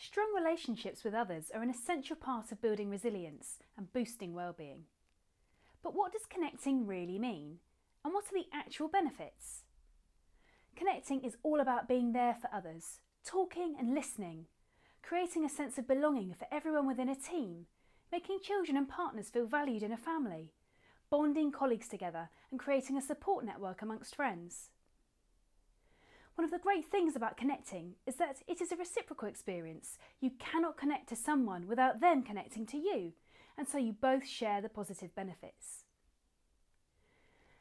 Strong relationships with others are an essential part of building resilience and boosting well-being. But what does connecting really mean? And what are the actual benefits? Connecting is all about being there for others, talking and listening, creating a sense of belonging for everyone within a team, making children and partners feel valued in a family, bonding colleagues together and creating a support network amongst friends. One of the great things about connecting is that it is a reciprocal experience. You cannot connect to someone without them connecting to you, and so you both share the positive benefits.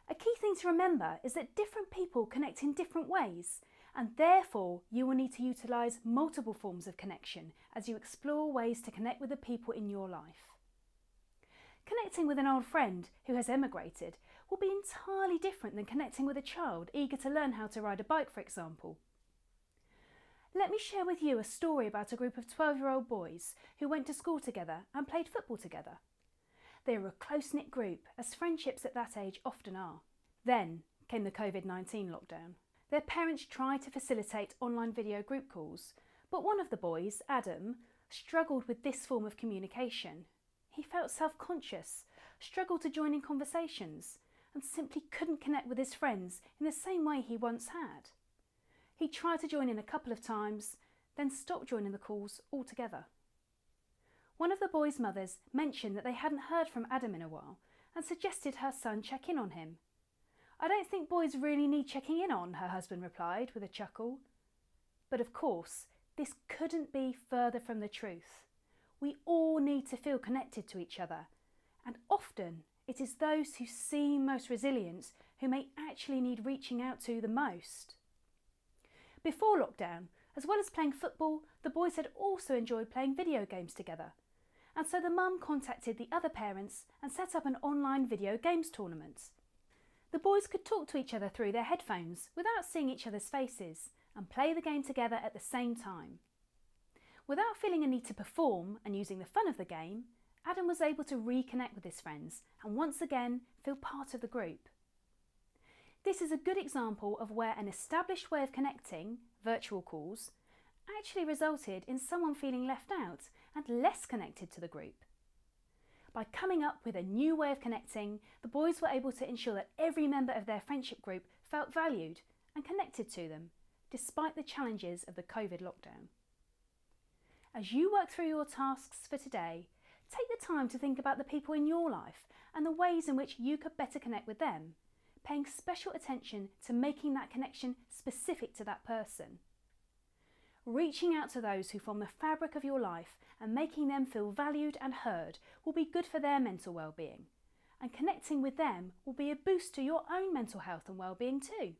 A key thing to remember is that different people connect in different ways, and therefore you will need to utilise multiple forms of connection as you explore ways to connect with the people in your life. Connecting with an old friend who has emigrated will be entirely different than connecting with a child eager to learn how to ride a bike, for example. Let me share with you a story about a group of 12-year-old boys who went to school together and played football together. They were a close-knit group, as friendships at that age often are. Then came the COVID-19 lockdown. Their parents tried to facilitate online video group calls, but one of the boys, Adam, struggled with this form of communication. He felt self-conscious, struggled to join in conversations, and simply couldn't connect with his friends in the same way he once had. He tried to join in a couple of times, then stopped joining the calls altogether. One of the boys' mothers mentioned that they hadn't heard from Adam in a while and suggested her son check in on him. "I don't think boys really need checking in on," her husband replied with a chuckle. But of course, this couldn't be further from the truth. We all need to feel connected to each other, and often it is those who seem most resilient who may actually need reaching out to the most. Before lockdown, as well as playing football, the boys had also enjoyed playing video games together, and so the mum contacted the other parents and set up an online video games tournament. The boys could talk to each other through their headphones without seeing each other's faces and play the game together at the same time. Without feeling a need to perform and using the fun of the game, Adam was able to reconnect with his friends and once again feel part of the group. This is a good example of where an established way of connecting, virtual calls, actually resulted in someone feeling left out and less connected to the group. By coming up with a new way of connecting, the boys were able to ensure that every member of their friendship group felt valued and connected to them, despite the challenges of the COVID lockdown. As you work through your tasks for today, take the time to think about the people in your life and the ways in which you could better connect with them, paying special attention to making that connection specific to that person. Reaching out to those who form the fabric of your life and making them feel valued and heard will be good for their mental well-being, and connecting with them will be a boost to your own mental health and well-being too.